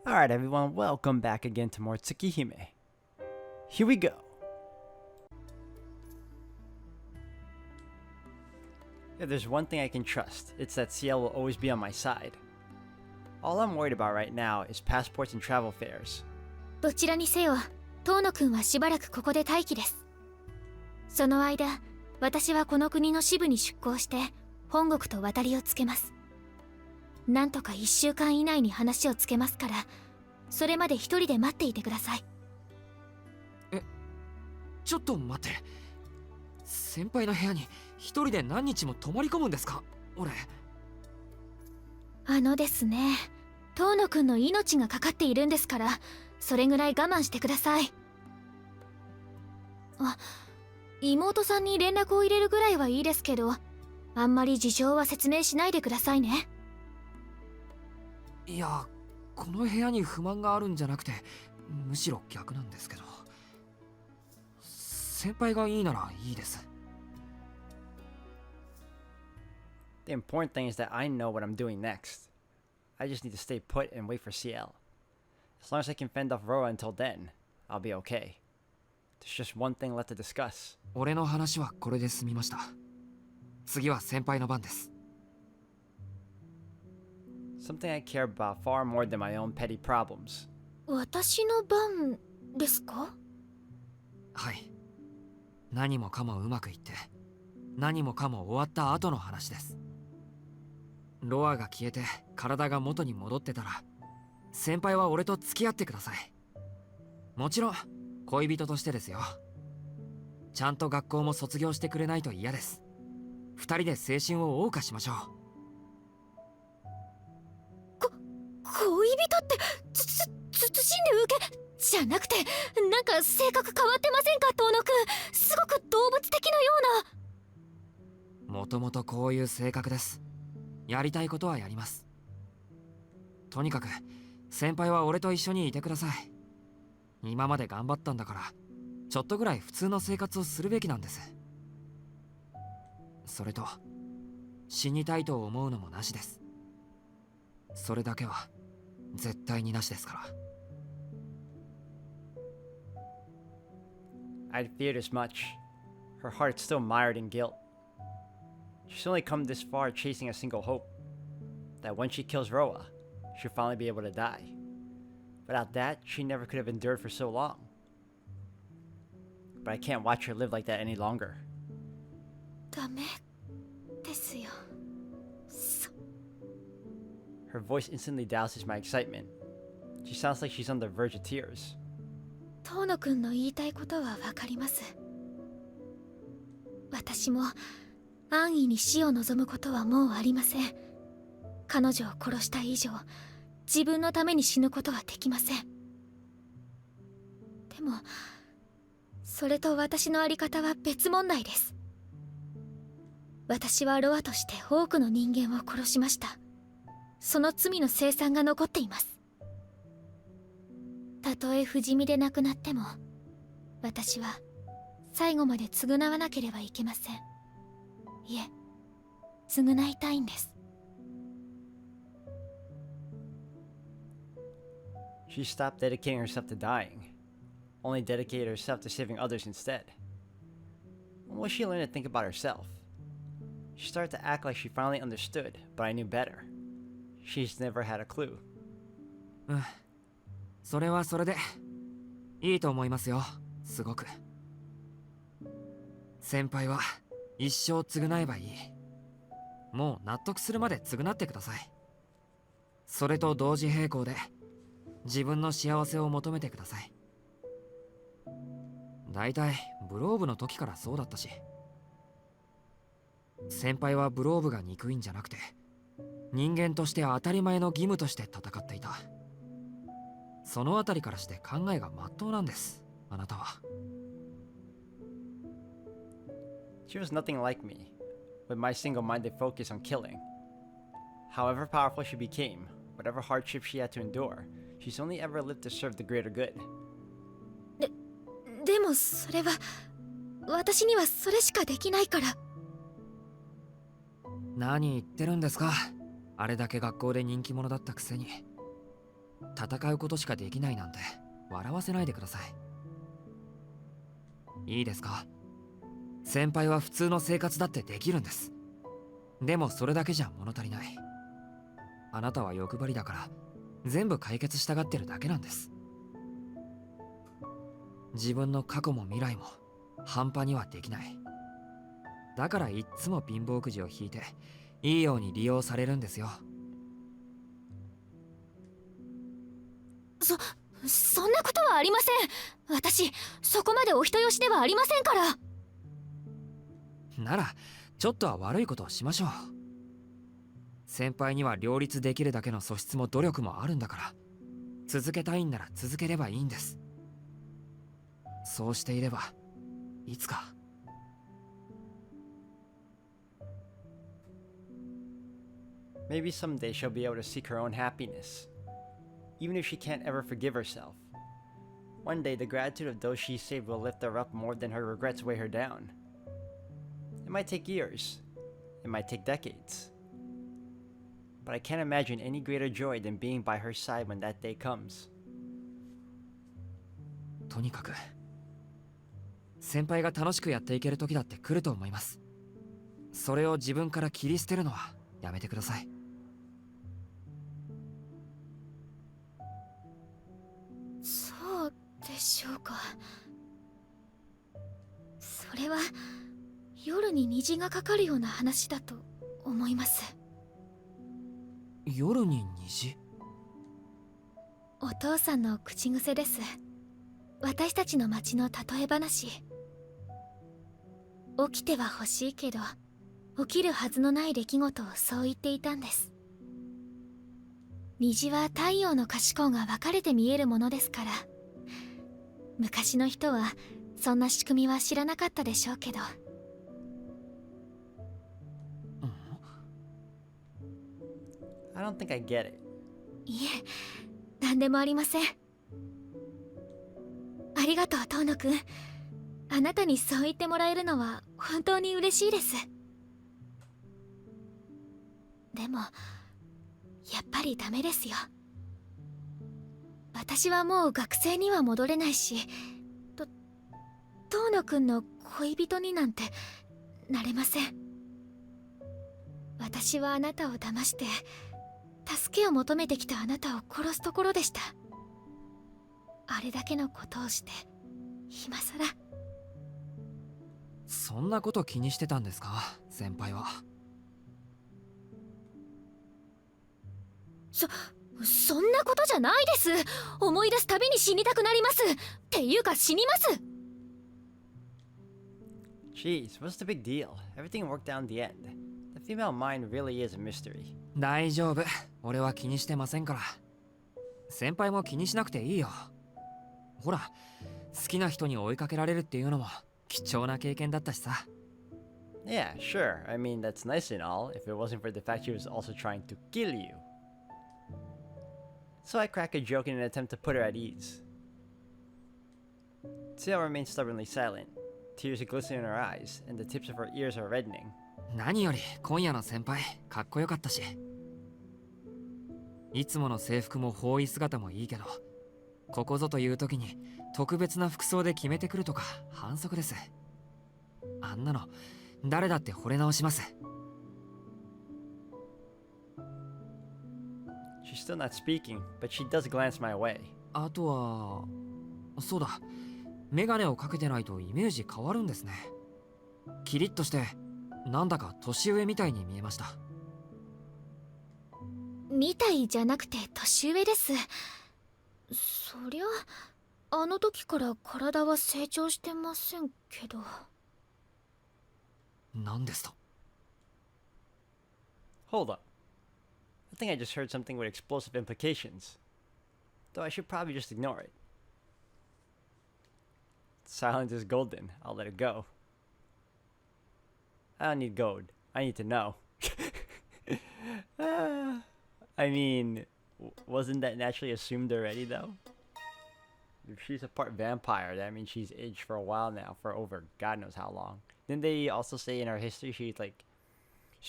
Alright everyone, welcome back again to more Tsukihime. Here we go. If there's one thing I can trust, it's that Ciel will always be on my side. All I'm worried about right now is passports and travel fares. どちらにせよ、遠野くんはしばらくここで待機です。その間、私はこの国の支部に出向して本国と渡りをつけます。なんとか1週間以内に話をつけますから、それまで一人で待っていてください。ちょっと待って。先輩の部屋に一人で何日も泊まり込むんですか？俺。ですね、遠野くんの命がかかっているんですから、それぐらい我慢してください。妹さんに連絡を入れるぐらいはいいですけど、あんまり事情は説明しないでくださいね。いや、この部屋に不満があるんじゃなくて、むしろ逆なんですけど。先輩がいいならいいです。The important thing is that I know what I'm doing next. I just need to stay put and wait for Ciel. As long as I can fend off Roa until then, I'll be okay. There's just one thing left to discuss. 俺の話はこれで済みました。次は先輩の番です。Something I care about far more than my own petty problems. 私の番ですか？はい。何もかもうまくいって、何もかも終わった後の話です。ロアが消えて体が元に戻ってたら、先輩は俺と付き合ってください。もちろん恋人としてですよ。ちゃんと学校も卒業してくれないと嫌です。二人で青春を謳歌しましょう。恋人って慎んで受けじゃなくて、なんか性格変わってませんか、遠野くん。すごく動物的なような。もともとこういう性格です。やりたいことはやります。とにかく先輩は俺と一緒にいてください。今まで頑張ったんだから、ちょっとぐらい普通の生活をするべきなんです。それと死にたいと思うのもなしです。それだけは絶対になしですから。I'd feared as much. Her heart's still mired in guilt. She's only come this far chasing a single hope. That when she kills Roa, she'll finally be able to die. Without that, she never could have endured for so long. But I can't watch her live like that any longer. ダメですよ。Her voice instantly douses my excitement. She sounds like she's on the verge of tears. 遠野くんの言いたいことはわかります。私も安易に死を望むことはもうありません。彼女を殺した以上、自分のために死ぬことはできません。でもそれと私の在り方は別問題です。私はロアとして多くの人間を殺しました。その罪の清算が残っています。たとえ不死身で亡くなっても、私は最後まで償わなければいけません。いえ、償いたいんです。She stopped dedicating herself to dying, only dedicated herself to saving others instead. When will she learn to think about herself? She started to act like she finally understood, but I knew better. She's never had a clue. それはそれでいいと思いますよ。すごく。先輩は一生償えばいい。もう納得するまで償ってください。それと同時並行で自分の幸せを求めてください。だいたいブローブの時からそうだったし。先輩はブローブが憎いんじゃなくて、人間として当たり前の義務として戦っていた。そのあたりからして考えが真っ当なんです、あなたは。She was nothing like me, with my single-minded focus on killing. However powerful she became, whatever hardship she had to endure, she's only ever lived to serve the greater good. でもそれは、私にはそれしかできないから。何言ってるんですか。あれだけ学校で人気者だったくせに。戦うことしかできないなんて笑わせないでください。いいですか？先輩は普通の生活だってできるんです。でもそれだけじゃ物足りない。あなたは欲張りだから全部解決したがってるだけなんです。自分の過去も未来も半端にはできない。だからいっつも貧乏くじを引いていいように利用されるんですよ。そんなことはありません。私そこまでお人よしではありませんから。ならちょっとは悪いことをしましょう。先輩には両立できるだけの素質も努力もあるんだから、続けたいんなら続ければいいんです。そうしていればいつか。Maybe someday she'll be able to seek her own happiness, even if she can't ever forgive herself. One day, the gratitude of those she saved will lift her up more than her regrets weigh her down. It might take years. It might take decades. But I can't imagine any greater joy than being by her side when that day comes. とにかく先輩が楽しくやっていける時だって来ると思います。それを自分から切り捨てるのはやめてください。そうでしょうか。それは夜に虹がかかるような話だと思います。夜に虹？お父さんの口癖です。私たちの町の例え話。起きては欲しいけど起きるはずのない出来事をそう言っていたんです。虹は太陽の可視光が分かれて見えるものですから、昔の人はそんな仕組みは知らなかったでしょうけど。I don't think I get it. いえ、何でもありません。ありがとう、遠野くん。あなたにそう言ってもらえるのは本当に嬉しいです。でもやっぱりダメですよ。私はもう学生には戻れないし、遠野くんの恋人になんてなれません。私はあなたを騙して助けを求めてきたあなたを殺すところでした。あれだけのことをして今さら。そんなこと気にしてたんですか、先輩は。そんなことじゃないです。思い出すたびに死にたくなります。っていうか死にます。Jeez, what's the big deal? Everything worked out in the end. The female mind really is a mystery. 大丈夫、俺は気にしてませんから。先輩も気にしなくていいよ。ほら、好きな人に追いかけられるっていうのも貴重な経験だったしさ。Yeah, sure. I mean, that's nice and all, if it wasn't for the fact she was also trying to kill you. So I crack a joke in an attempt to put her at ease. Ciel remains stubbornly silent. Tears glisten in her eyes, and the tips of her ears are reddening. 何より今夜の先輩かっこよかったし、いつもの制服も法衣姿もいいけど、ここぞという時に特別な服装で決めてくるとか反則です。あんなの誰だって惚れ直します。 She's still not speaking, but she does glance my way. あとはそうだ、メガネをかけてないとイメージ変わるんですね。キリッとしてなんだか年上みたいに見えました。みたいじゃなくて年上です。そりゃあの時から体は成長してませんけど。何ですと？ Hold up. I think I just heard something with explosive implications. Though I should probably just ignore it. Silence is golden. I'll let it go. I don't need gold. I need to know. I mean, wasn't that naturally assumed already, though? If she's a part vampire, that means she's aged for a while now, for over God knows how long. Didn't they also say in her history she's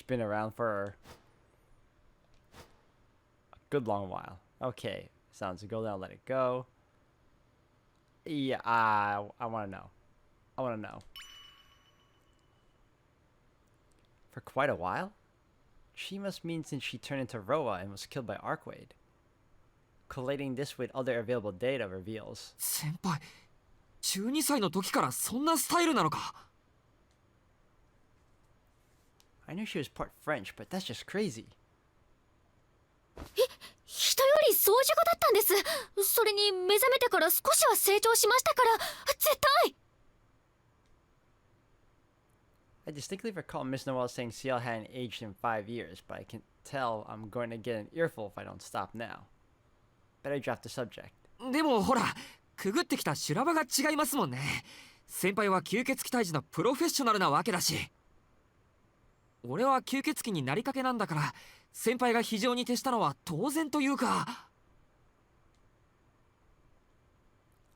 been around for a good long while? Okay, Sounds to go down, let it go. Yeah, I want to know. I want to know. For quite a while? She must mean since she turned into Roa and was killed by Arkwade. Collating this with other available data reveals. 先輩、12歳の時からそんなスタイルなのか。 I knew she was part French, but that's just crazy. 人より早熟だったんです。それに目覚めてから少しは成長しましたから、絶対。 I distinctly recall Miss Noel saying Ciel hadn't aged in 5 years, but I can tell I'm going to get an earful if I don't stop now. Better drop the subject. でもほら、くぐってきた修羅場が違いますもんね。先輩は吸血鬼退治のプロフェッショナルなわけだし。俺は吸血鬼になりかけなんだから、先輩が非常に徹したのは当然というか。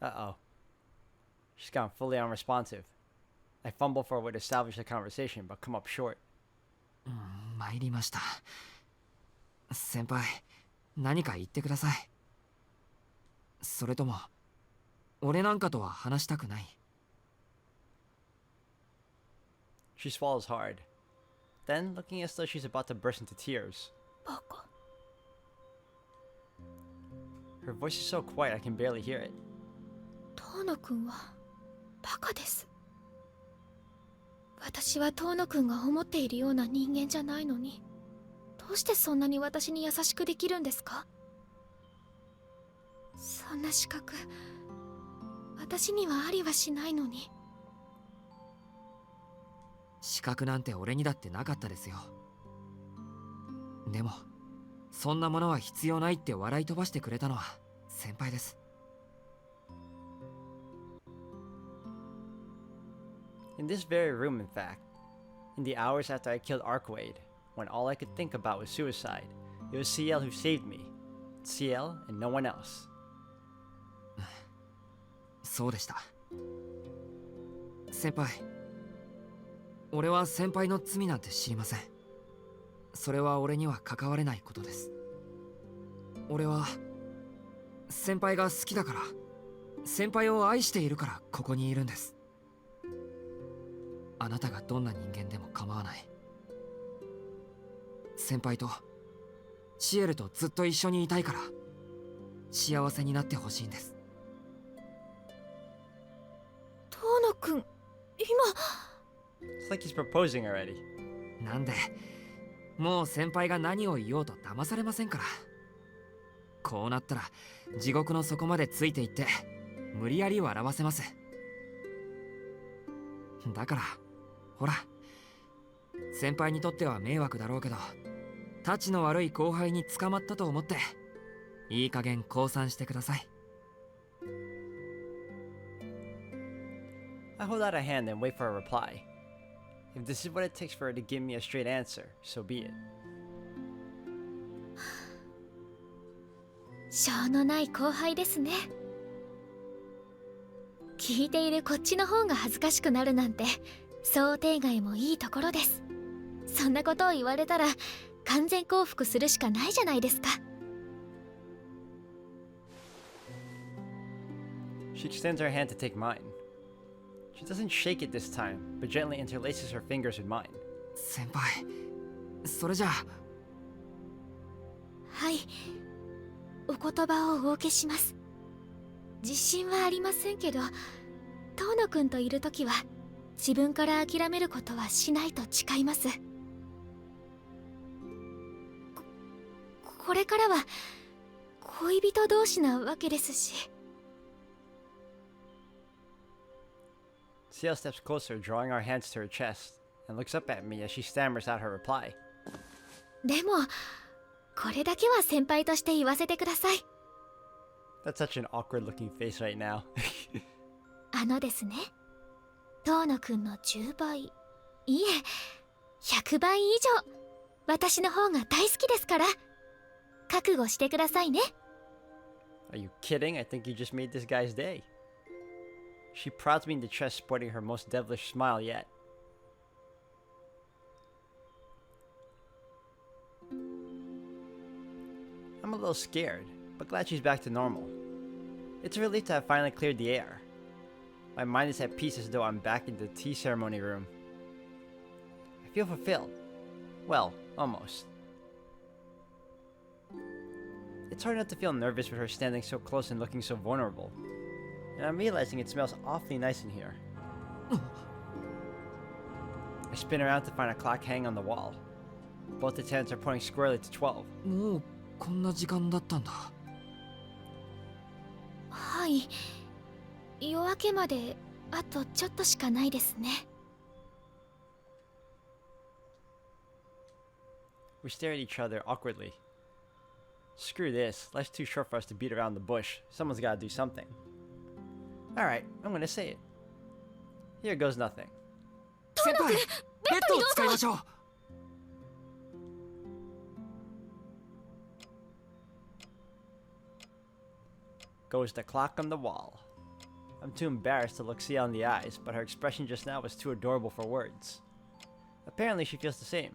Uh-oh. She's gone fully unresponsive. I fumble for a way to establish a conversation, but come up short. 参りました。先輩、何か言ってください。それとも、俺なんかとは話したくない。 She swallows hard. Then, looking as though she's about to burst into tears. バカ。 Her voice is so quiet I can barely hear it. 遠野くんはバカです。私は遠野くんが思っているような人間じゃないのに、どうしてそんなに私に優しくできるんですか？そんな資格、私にはありはしないのに。資格なんて俺にだってなかったですよ。でも、そんなものは必要ないって笑い飛ばしてくれたのは先輩です。 In this very room, in fact. In the hours after I killed Arkwade, when all I could think about was suicide, it was Ciel who saved me. Ciel and no one else. そうでした。先輩、俺は先輩の罪なんて知りません。それは俺には関われないことです。俺は先輩が好きだから、先輩を愛しているからここにいるんです。あなたがどんな人間でも構わない。先輩とシエルとずっと一緒にいたいから幸せになってほしいんです。遠野くん、今。 It's like he's proposing already. なんで、もう先輩が何を言おうと騙されませんから。こうなったら地獄の底までついていって無理やり笑わせます。だからほら、先輩にとっては迷惑だろうけど、たちの悪い後輩に捕まったと思っていい加減降参してください。 I hold out a hand and wait for a reply. If this is what it takes for her to give me a straight answer, so be it. しょうのない後輩ですね。聞いているこっちの方が恥ずかしくなるなんて想定外もいいところです。そんなことを言われたら完全降伏するしかないじゃないですか。 She extends her hand to take mine. She doesn't shake it this time, but gently interlaces her fingers with mine. 先輩、それじゃあ。はい、お言葉をお受けします。自信はありませんけど、遠野くんといるときは自分から諦めることはしないと誓います。これからは恋人同士なわけですし。 Ciel steps closer, drawing our hands to her chest, and looks up at me as she stammers out her reply. でもこれだけは先輩として言わせてください。 That's such an awkward looking face right now. あのですね、遠野くんの10倍、いえ100倍以上私の方が大好きですから、覚悟してくださいね。 Are you kidding? I think you just made this guy's day. She prods me in the chest, sporting her most devilish smile yet. I'm a little scared. but glad she's back to normal. It's a relief to have finally cleared the air. My mind is at peace as though I'm back in the tea ceremony room. I feel fulfilled. Well, almost. It's hard not to feel nervous with her standing so close and looking so vulnerable. And I'm realizing it smells awfully nice in here. I spin around to find a clock hanging on the wall. Both attendants are pointing squarely to 12. もうこんな時間だったんだ。はい。夜明けまであとちょっとしかないですね。We stare at each other awkwardly. Screw this. Life's too short for us to beat around the bush. Someone's gotta do something. Alright, I'm gonna say it. Here goes nothing. 先輩、ベッドを使いましょう。Goes the clock on the wall. I'm too embarrassed to look Ciel in the eyes, but her expression just now was too adorable for words. Apparently she feels the same.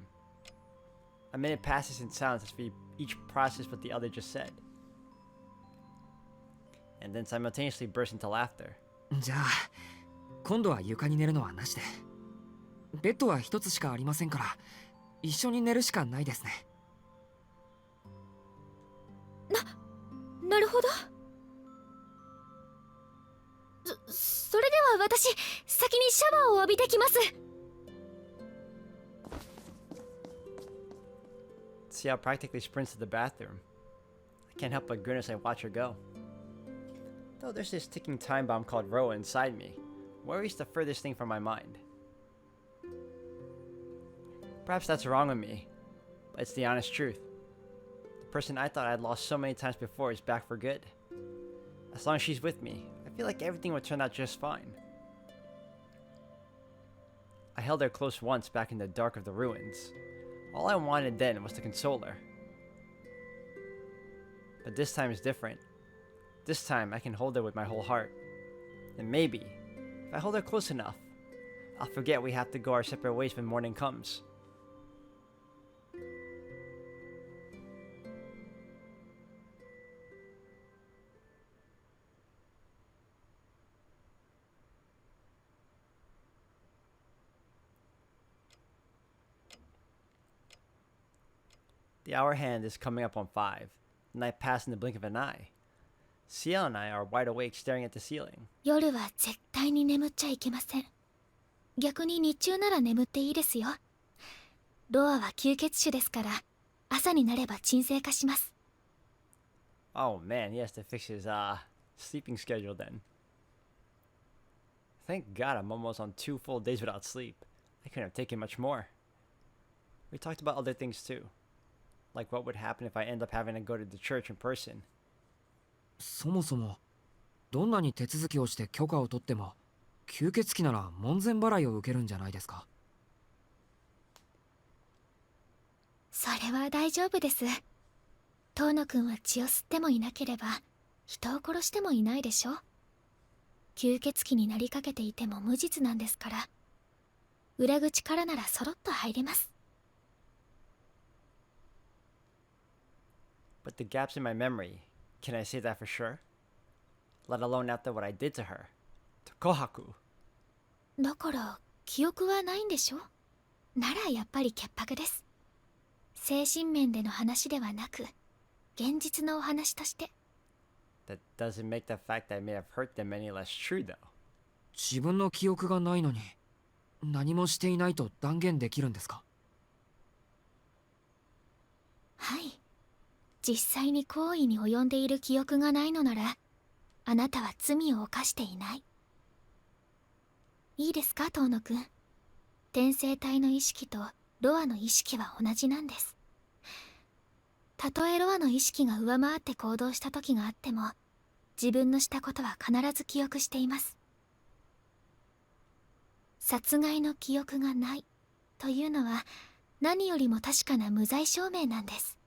A minute passes in silence as we each process what the other just said. And then simultaneously burst into laughter. じゃあ、今度は床に寝るのはなしで。ベッドは一つしかありませんから、一緒に寝るしかないですね。なるほど。それでは私、先にシャワーを浴びてきます。Ciel practically sprints to the bathroom. I can't help but grin as I watch her go. Though there's this ticking time bomb called Roa inside me, worry's the furthest thing from my mind. Perhaps that's wrong with me, but it's the honest truth. The person I thought I'd lost so many times before is back for good. As long as she's with me, I feel like everything would turn out just fine. I held her close once back in the dark of the ruins. All I wanted then was to console her. But this time is different. This time I can hold her with my whole heart. And maybe, if I hold her close enough, I'll forget we have to go our separate ways when morning comes. The hour hand is coming up on 5. The night passed in the blink of an eye. Ciel and I are wide awake staring at the ceiling. 夜は絶対に眠っちゃいけません。逆に日中なら眠っていいですよ。ロアは吸血種ですから、朝になれば鎮静化します。Oh man, he has to fix his, sleeping schedule then. Thank God I'm almost on 2 full days without sleep. I couldn't have taken much more. We talked about other things too. Like what would happen if I end up having to go to the church in person. そもそも、どんなに手続きをして許可を取っても、吸血鬼なら門前払いを受けるんじゃないですか。それは大丈夫です。遠野くんは血を吸ってもいなければ、人を殺してもいないでしょ。吸血鬼になりかけていても無実なんですから。裏口からならそろっと入れます。But the gaps in my memory, can I say that for sure? Let alone after what I did to her. To Kohaku. だから記憶はないんでしょ。ならやっぱり潔白です。精神面での話ではなく、現実のお話として。That doesn't make the fact that I may have hurt them any less true though. 自分の記憶がないのに、何もしていないと断言できるんですか。はい。実際に行為に及んでいる記憶がないのなら、あなたは罪を犯していない。いいですか、遠野くん。転生体の意識とロアの意識は同じなんです。たとえロアの意識が上回って行動した時があっても、自分のしたことは必ず記憶しています。殺害の記憶がないというのは、何よりも確かな無罪証明なんです。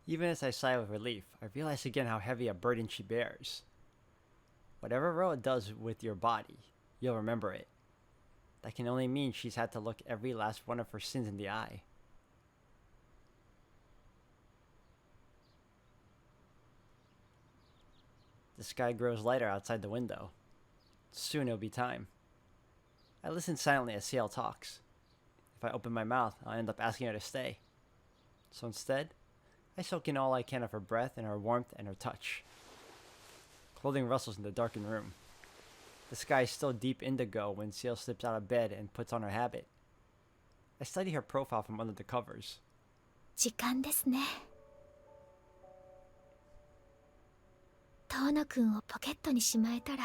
Even as I sigh with relief, I realize again how heavy a burden she bears. Whatever Roa does with your body, you'll remember it. That can only mean she's had to look every last one of her sins in the eye. The sky grows lighter outside the window. Soon it'll be time. I listen silently as Ciel talks. If I open my mouth, I'll end up asking her to stay. So instead, I soak in all I can of her breath and her warmth and her touch. Clothing rustles in the darkened room. The sky is still deep indigo when Ciel slips out of bed and puts on her habit. I study her profile from under the covers. 時間ですね。遠野くんをポケットにしまえたら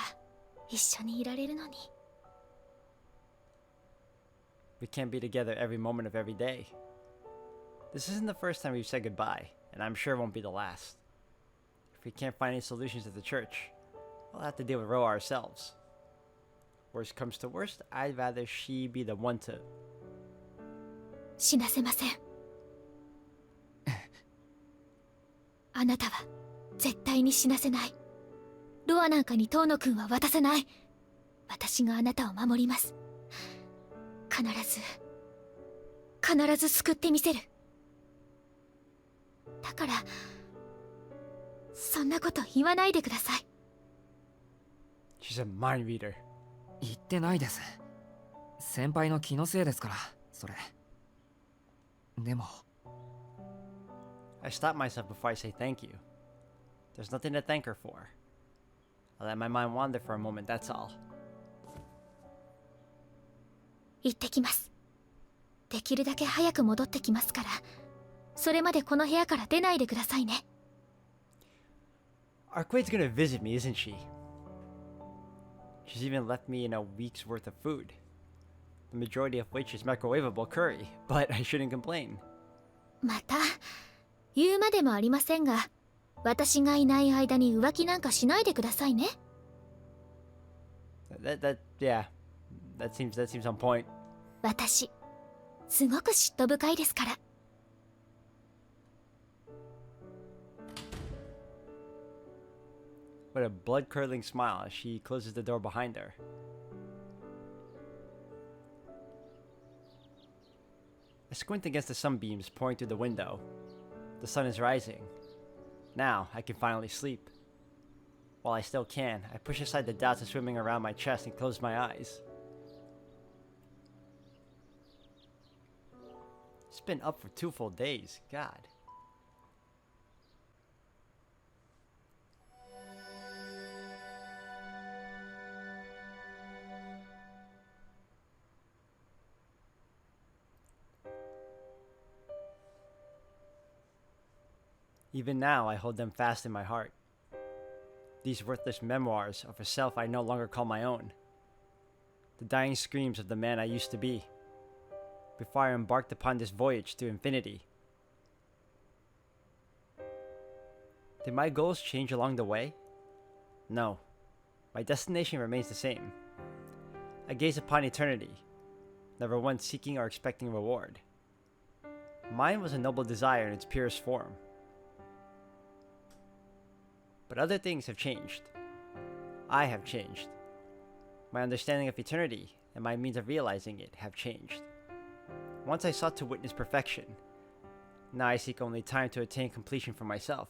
一緒にいられるのに。We can't be together every moment of every day. This isn't the first time we've said goodbye, and I'm sure it won't be the last. If we can't find any solutions at the church, we'll have to deal with Roa ourselves. Worst comes to worst, I'd rather she be the one to... 死なせません。あなたは絶対に死なせない。ロアなんかに遠野くんは渡さない。私があなたを守ります。必ず救ってみせる。だからそんなこと言わないでください。 She's a mind reader. 言ってないです。先輩の気のせいですから、それ。でも I stop myself before I say thank you. There's nothing to thank her for. I let my mind wander for a moment, that's all. 行ってきます。できるだけ早く戻ってきますから、それまでこの部屋から出ないでくださいね。Arquade's gonna visit me, isn't she? She's even left me in a week's worth of food. The majority of which is microwavable curry, but I shouldn't complain. また言うまでもありませんが、私がいない間に浮気なんかしないでくださいね。Yeah, that seems on point. 私すごく嫉妬深いですから。With a blood-curdling smile as she closes the door behind her. I squint against the sunbeams pouring through the window. The sun is rising. Now I can finally sleep. While I still can, I push aside the doubts swimming around my chest and close my eyes. It's been up for 2 full days. God. Even now, I hold them fast in my heart. These worthless memoirs of a self I no longer call my own. The dying screams of the man I used to be, before I embarked upon this voyage to infinity. Did my goals change along the way? No. My destination remains the same. I gaze upon eternity, never once seeking or expecting reward. Mine was a noble desire in its purest form. But other things have changed. I have changed. My understanding of eternity and my means of realizing it have changed. Once I sought to witness perfection. Now I seek only time to attain completion for myself.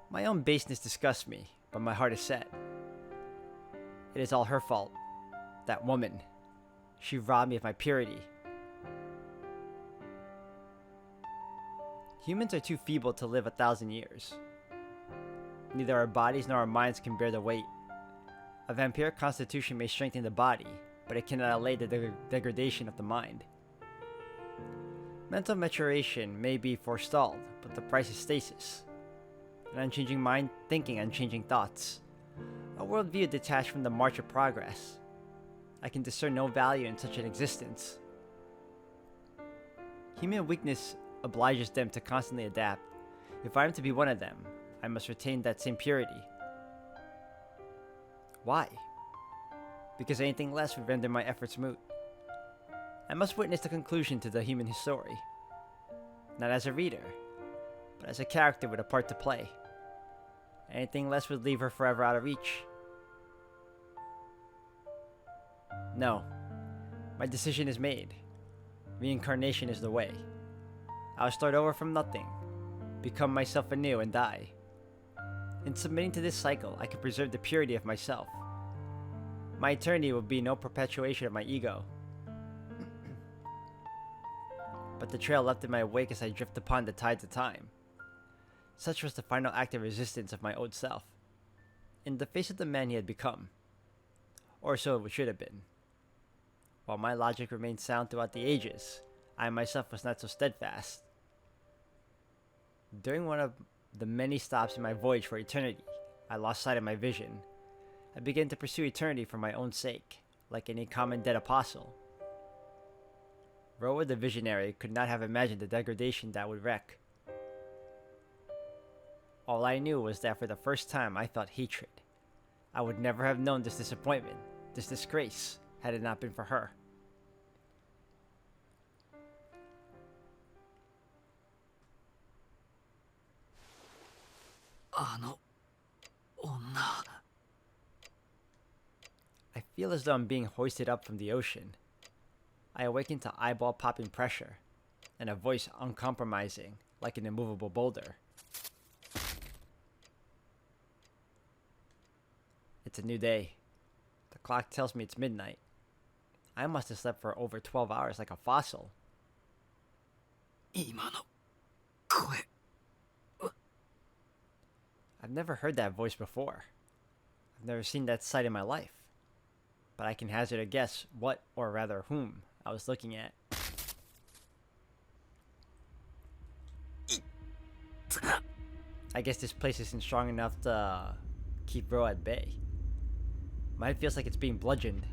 My own baseness disgusts me, but my heart is set. It is all her fault. That woman. She robbed me of my purity. Humans are too feeble to live 1,000 years. Neither our bodies nor our minds can bear the weight. A vampiric constitution may strengthen the body, but it cannot allay the degradation of the mind. Mental maturation may be forestalled, but the price is stasis. An unchanging mind thinking unchanging thoughts. A worldview detached from the march of progress. I can discern no value in such an existence. Human weakness obliges them to constantly adapt. If I am to be one of them, I must retain that same purity. Why? Because anything less would render my efforts moot. I must witness the conclusion to the human story. Not as a reader, but as a character with a part to play. Anything less would leave her forever out of reach. No. My decision is made. Reincarnation is the way. I'll start over from nothing. become myself anew, and die. In submitting to this cycle, I can preserve the purity of myself. My eternity will be no perpetuation of my ego, but the trail left in my wake as I drift upon the tides of time. Such was the final act of resistance of my old self, in the face of the man he had become. Or so it should have been. While my logic remained sound throughout the ages, I myself was not so steadfast. During one of the many stops in my voyage for eternity, I lost sight of my vision. I began to pursue eternity for my own sake, like any common dead apostle. Roa the visionary could not have imagined the degradation that would wreak. All I knew was that for the first time I felt hatred. I would never have known this disappointment, this disgrace, had it not been for her. I feel as though I'm being hoisted up from the ocean. I awaken to eyeball-popping pressure, and a voice uncompromising, like an immovable boulder. It's a new day. The clock tells me it's midnight. I must have slept for over 12 hours like a fossil. I've never heard that voice before. I've never seen that sight in my life. But I can hazard a guess what, or rather whom, I was looking at. I guess this place isn't strong enough to keep Ro at bay. Mine feels like it's being bludgeoned.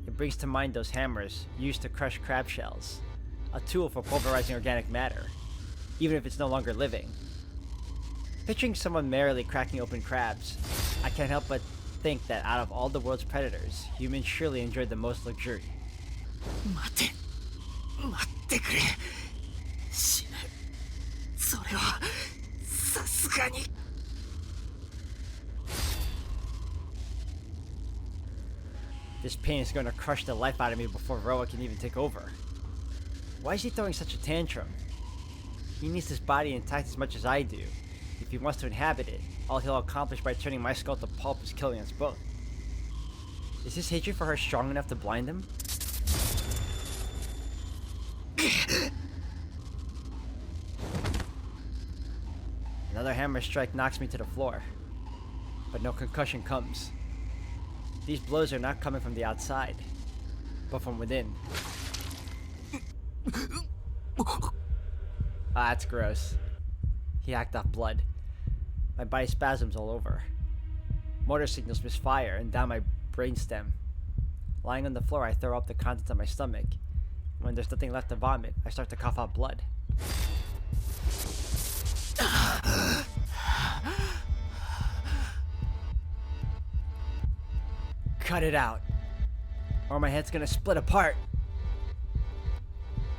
It brings to mind those hammers used to crush crab shells, a tool for pulverizing organic matter, even if it's no longer living. Picturing someone merrily cracking open crabs, I can't help but think that out of all the world's predators, humans surely enjoyed the most luxury. This pain is going to crush the life out of me before Roa can even take over. Why is he throwing such a tantrum? He needs his body intact as much as I do. If he wants to inhabit it, all he'll accomplish by turning my skull to pulp is killing us both. Is his hatred for her strong enough to blind him? Another hammer strike knocks me to the floor, but no concussion comes. These blows are not coming from the outside, but from within. That's gross. He hacked off blood. My body spasms all over. Motor signals misfire and down my brainstem. Lying on the floor, I throw up the contents of my stomach. When there's nothing left to vomit, I start to cough out blood. Cut it out, or my head's gonna split apart.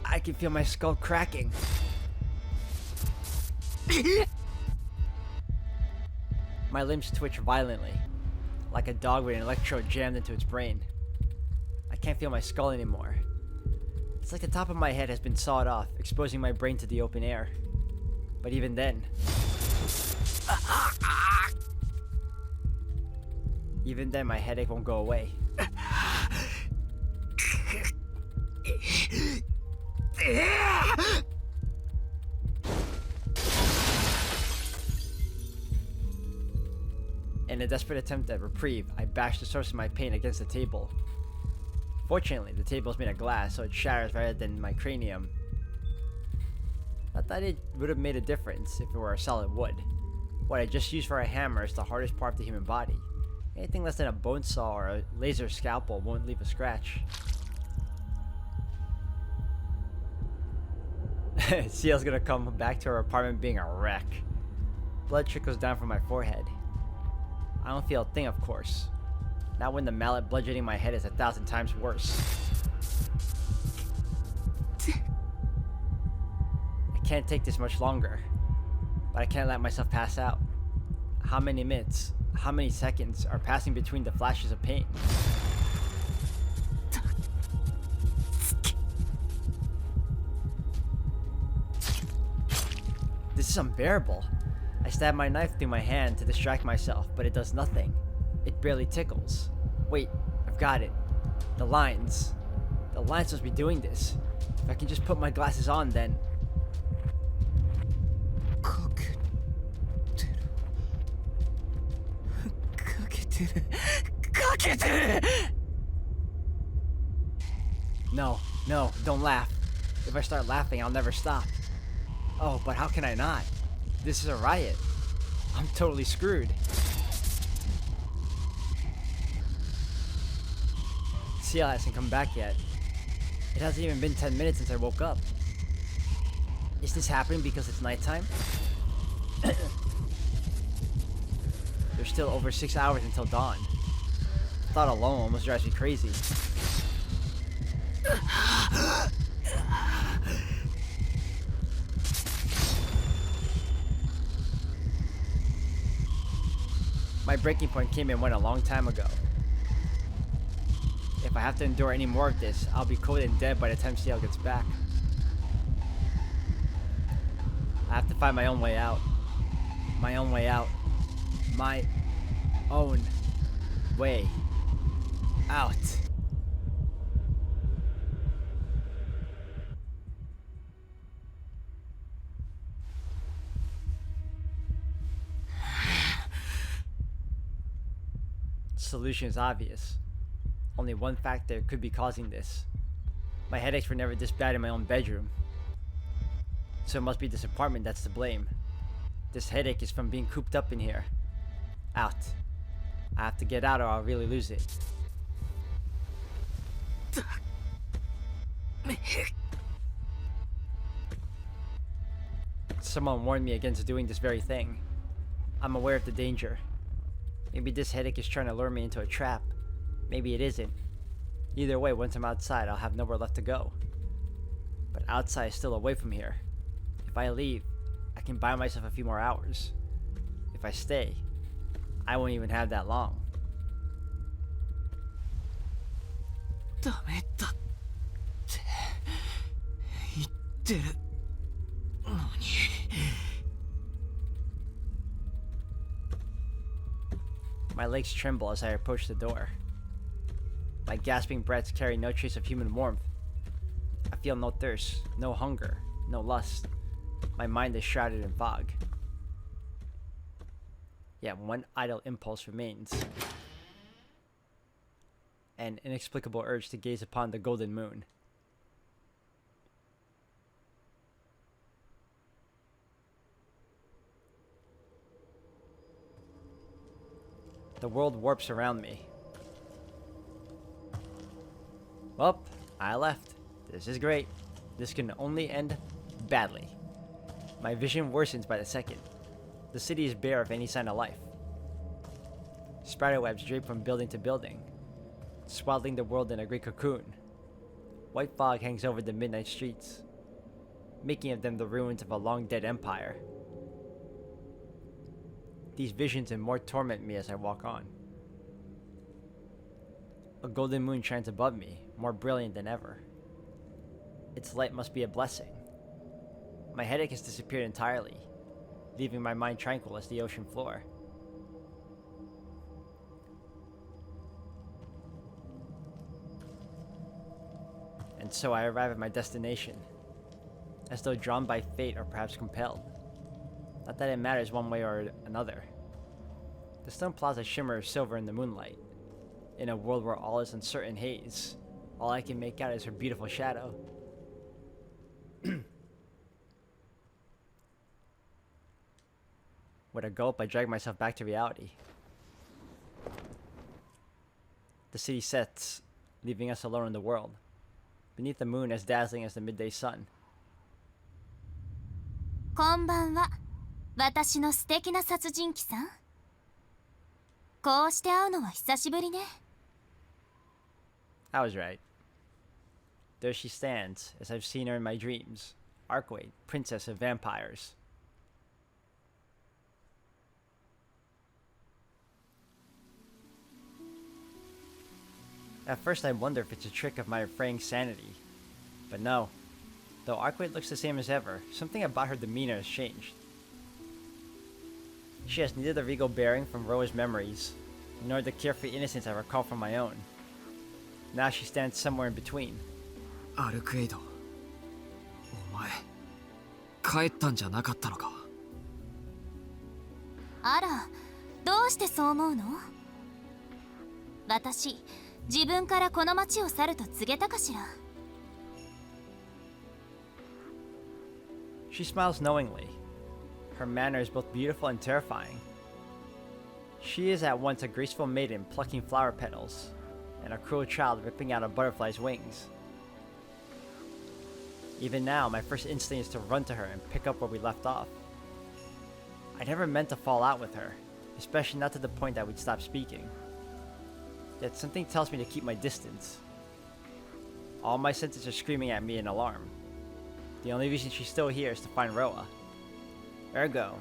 I can feel my skull cracking. My limbs twitch violently, like a dog with an electrode jammed into its brain. I can't feel my skull anymore. It's like the top of my head has been sawed off, exposing my brain to the open air. But even then... Even then, my headache won't go away. In a desperate attempt at reprieve, I bash the source of my pain against the table. Fortunately, the table is made of glass, so it shatters rather than my cranium. Not that it would have made a difference if it were a solid wood. What I just used for a hammer is the hardest part of the human body. Anything less than a bone saw or a laser scalpel won't leave a scratch. Ciel's gonna come back to her apartment being a wreck. Blood trickles down from my forehead. I don't feel a thing, of course. Not when the mallet bludgeoning my head is 1,000 times worse. I can't take this much longer, but I can't let myself pass out. How many minutes, how many seconds are passing between the flashes of pain? This is unbearable. I stab my knife through my hand to distract myself, but it does nothing. It barely tickles. Wait, I've got it. The lines. The lines must be doing this. If I can just put my glasses on, then... No, no, don't laugh. If I start laughing, I'll never stop. Oh, but how can I not? This is a riot. I'm totally screwed. Ciel hasn't come back yet. It hasn't even been 10 minutes since I woke up. Is this happening because it's nighttime? There's still over 6 hours until dawn. Thought alone almost drives me crazy. My breaking point came and went a long time ago. If I have to endure any more of this, I'll be cold and dead by the time Ciel gets back. I have to find my own way out. My own way out. My own way out. Solution is obvious. Only one factor could be causing this. My headaches were never this bad in my own bedroom. So it must be this apartment that's to blame. This headache is from being cooped up in here. Out. I have to get out or I'll really lose it. Someone warned me against doing this very thing. I'm aware of the danger. Maybe this headache is trying to lure me into a trap. Maybe it isn't. Either way, once I'm outside, I'll have nowhere left to go. But outside is still away from here. If I leave, I can buy myself a few more hours. If I stay, I won't even have that long. My legs tremble as I approach the door. My gasping breaths carry no trace of human warmth. I feel no thirst, no hunger, no lust. My mind is shrouded in fog. Yet one idle impulse remains. An inexplicable urge to gaze upon the golden moon. The world warps around me. Well, I left. This is great. This can only end badly. My vision worsens by the second. The city is bare of any sign of life. Spiderwebs drape from building to building, swaddling the world in a great cocoon. White fog hangs over the midnight streets, making of them the ruins of a long-dead empire. These visions and more torment me as I walk on. A golden moon shines above me, more brilliant than ever. Its light must be a blessing. My headache has disappeared entirely, leaving my mind tranquil as the ocean floor. And so I arrive at my destination, as though drawn by fate or perhaps compelled. Not that it matters one way or another. The stone plaza shimmers silver in the moonlight. In a world where all is uncertain haze, all I can make out is her beautiful shadow. With a gulp, I drag myself back to reality. The city sets, leaving us alone in the world, beneath a moon as dazzling as the midday sun. こんばんは、私の素敵な殺人鬼さん。こうして会うのは久しぶりね。I was right. There she stands, as I've seen her in my dreams. Archway, princess of vampires. At first I wonder if it's a trick of my fraying sanity. But no. Though Archway looks the same as ever, something about her demeanor has changed. She has neither the regal bearing from Roa's memories, nor the carefree innocence I recall from my own. Now she stands somewhere in between. アルクエイド、お前帰ったんじゃなかったのか。あら、どうしてそう思うの？私、自分からこの町を去ると告げたかしら。She smiles knowingly. Her manner is both beautiful and terrifying. She is at once a graceful maiden plucking flower petals, and a cruel child ripping out a butterfly's wings. Even now, my first instinct is to run to her and pick up where we left off. I never meant to fall out with her, especially not to the point that we'd stop speaking. Yet something tells me to keep my distance. All my senses are screaming at me in alarm. The only reason she's still here is to find Roa. Ergo,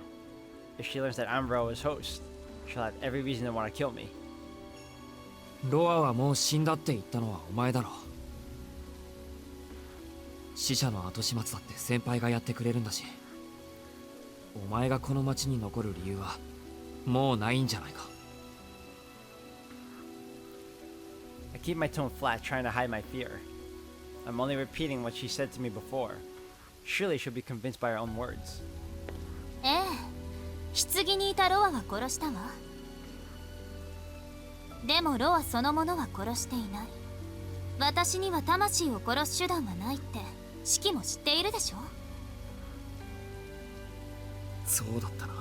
if she learns that I'm Roa's host, she'll have every reason to want to kill me. ロアはもう死んだって言ったのはお前だろ。死者の後始末だって先輩がやってくれるんだし、お前がこの町に残る理由はもうないんじゃないか。I keep my tone flat, trying to hide my fear. I'm only repeating what she said to me before. Surely she'll be convinced by her own words. ええ、棺にいたロアは殺したわ。でもロアそのものは殺していない。私には魂を殺す手段はないってシキも知っているでしょ。そうだったな。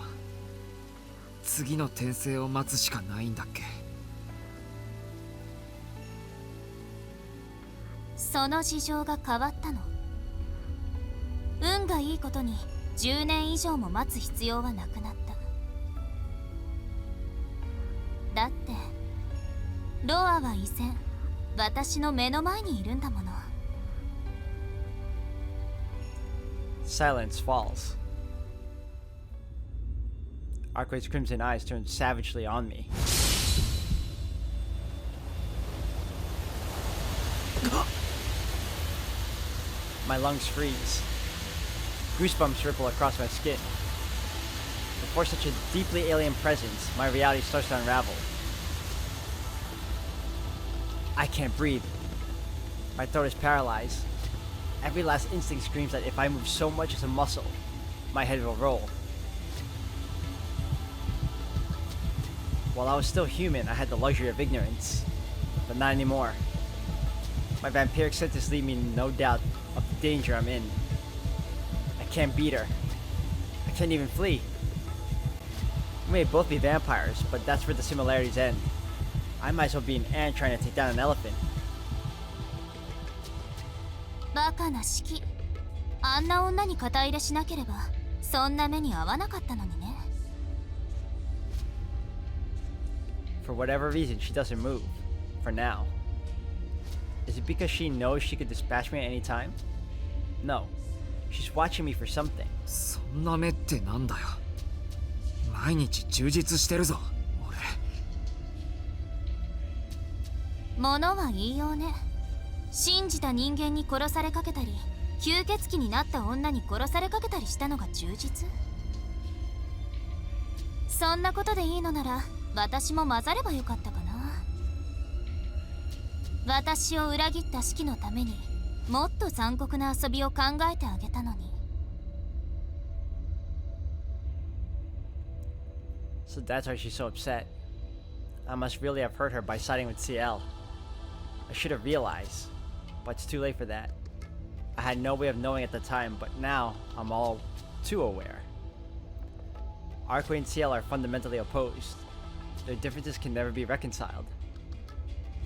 次の転生を待つしかないんだっけ。その事情が変わったの。運がいいことに10年以上も待つ必要はなくなった。だってロアは依然私の目の前にいるんだもの。 Silence falls. Arkway's crimson eyes turn savagely on me. My lungs freeze. Goosebumps ripple across my skin. Before such a deeply alien presence, my reality starts to unravel. I can't breathe. My throat is paralyzed. Every last instinct screams that if I move so much as a muscle, my head will roll. While I was still human, I had the luxury of ignorance. But not anymore. My vampiric senses leave me in no doubt of the danger I'm in. I can't beat her. I can't even flee. We may both be vampires, but that's where the similarities end. I might as well be an ant trying to take down an elephant. バカなシキ。あんな女に肩入れしなければそんな目に遭わなかったのにね。For whatever reason, she doesn't move. For now. Is it because she knows she could dispatch me at any time? No. She's watching me for something. そんな目ってなんだよ。毎日充実してるぞ、俺。物は言いようね。信じた人間に殺されかけたり、吸血鬼になった女に殺されかけたりしたのが充実。そんなことでいいのなら私も混ざればよかったかな。私を裏切ったシキのためにもっと残酷な遊びを考えてあげたのに。So that's why she's so upset. I must really have hurt her by siding with Ciel. I should have realized, but it's too late for that. I had no way of knowing at the time, but now I'm all too aware. Arkway and Ciel are fundamentally opposed. Their differences can never be reconciled.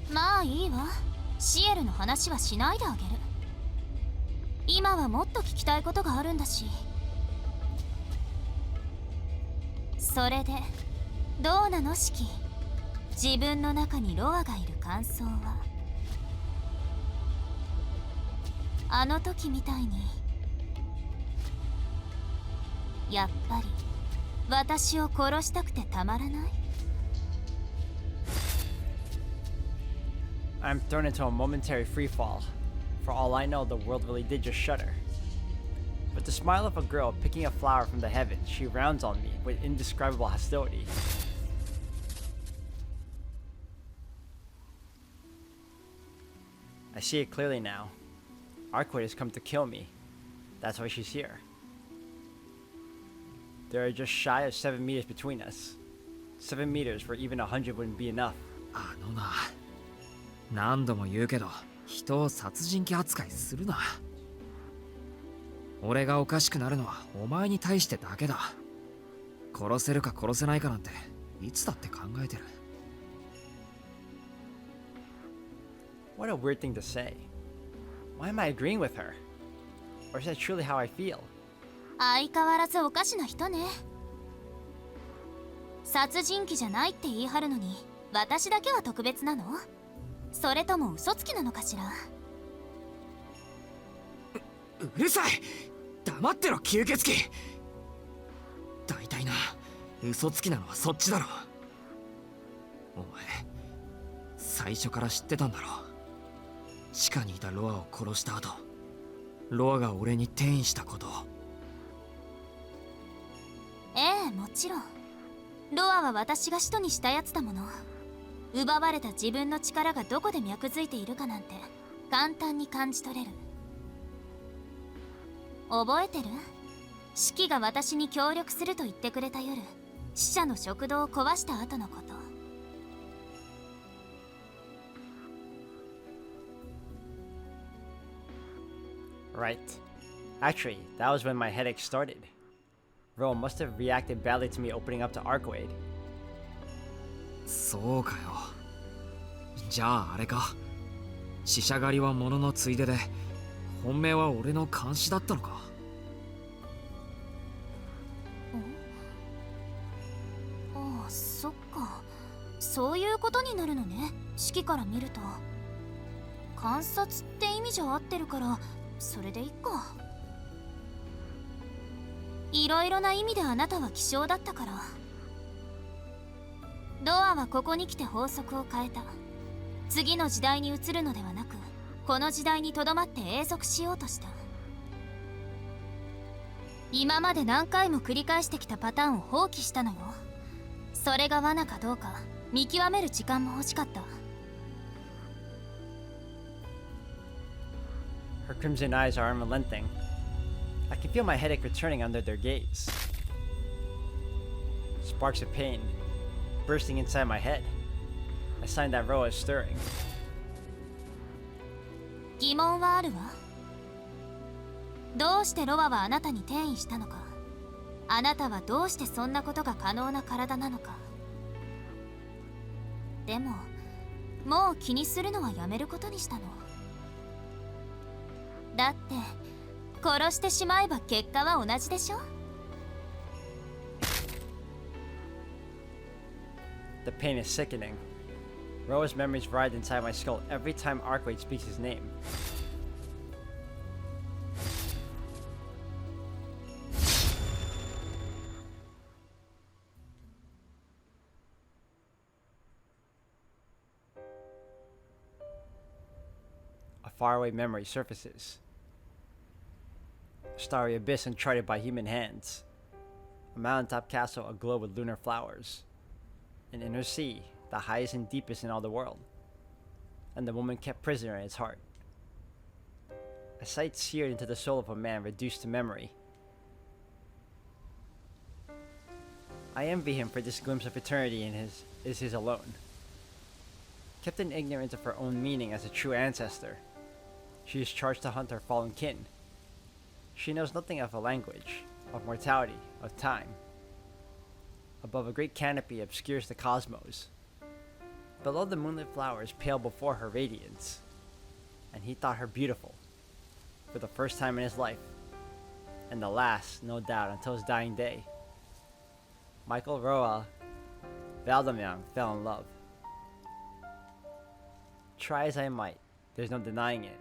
まあいいわ。シエルの話はしないであげる。今はもっと聞きたいことがあるんだし。それでどうなのシキ。自分の中にロアがいる感想は。あの時みたいにやっぱり私を殺したくてたまらない。 I'm thrown into a momentary freefall. For all I know, the world really did just shudder. With the smile of a girl picking a flower from the heavens, she rounds on me with indescribable hostility. I see it clearly now. Arcade has come to kill me. That's why she's here. There are just shy of 7 meters between us. 7 meters where even 100 wouldn't be enough. あのな、何度も言うけど人を殺人鬼扱いするな。俺がおかしくなるのはお前に対してだけだ。殺せるか殺せないかなんていつだって考えてる。What a weird thing to say. Why am I agreeing with her? Or is that truly how I feel? 相変わらずおかしな人ね。殺人鬼じゃないって言い張るのに私だけは特別なの？それとも嘘つきなのかしら。うるさい、黙ってろ吸血鬼。大体な、嘘つきなのはそっちだろ。お前最初から知ってたんだろ。地下にいたロアを殺した後、ロアが俺に転移したことを。ええ、もちろん。ロアは私が使徒にしたやつだもの。奪われた自分の力がどこで脈づいているかなんて簡単に感じ取れる。覚えてる？シキが私に協力すると言ってくれた夜、死者の食堂を壊した後のこと。Right. Actually, that was when my headache started. Ro must have reacted badly to me opening up to Arcade. そうかよ。じゃああれか。死者狩りは物のついでで、本命は俺の監視だったのか。ああ、そっか。そういうことになるのね、式から見ると。観察って意味じゃ合ってるからそれでいいか。いろいろな意味であなたは希少だったから。ロアはここに来て法則を変えた。次の時代に移るのではなく、この時代にとどまって永続しようとした。今まで何回も繰り返してきたパターンを放棄したのよ。それが罠かどうか見極める時間も欲しかった。Her crimson eyes are unrelenting. I can feel my headache returning under their gaze. Sparks of pain bursting inside my head. A sign that Ro is stirring. 疑問はあるわ。どうしてロアはあなたに転移したのか。あなたはどうしてそんなことが可能な体なのか。でももう気にするのはやめることにしたの。だって殺してしまえば結果は同じでしょ。 The pain is sickening. Roa's memories ride inside my skull every time Arcade speaks his name. A faraway memory surfaces. A starry abyss uncharted by human hands. A mountaintop castle aglow with lunar flowers. An inner sea, the highest and deepest in all the world. And the woman kept prisoner in its heart. A sight seared into the soul of a man reduced to memory. I envy him for this glimpse of eternity is his alone. Kept in ignorance of her own meaning as a true ancestor, she is charged to hunt her fallen kin. She knows nothing of a language, of mortality, of time. Above a great canopy obscures the cosmos. Below the moonlit flowers pale before her radiance. And he thought her beautiful, for the first time in his life, and the last, no doubt, until his dying day. Michael Roa Valdemar fell in love. Try as I might, there's no denying it.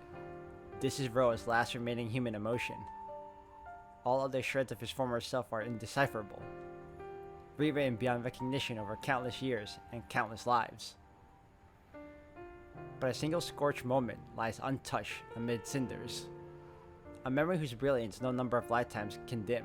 This is Roa's last remaining human emotion. All other shreds of his former self are indecipherable, rewritten beyond recognition over countless years and countless lives. But a single scorched moment lies untouched amid cinders. A memory whose brilliance no number of lifetimes can dim.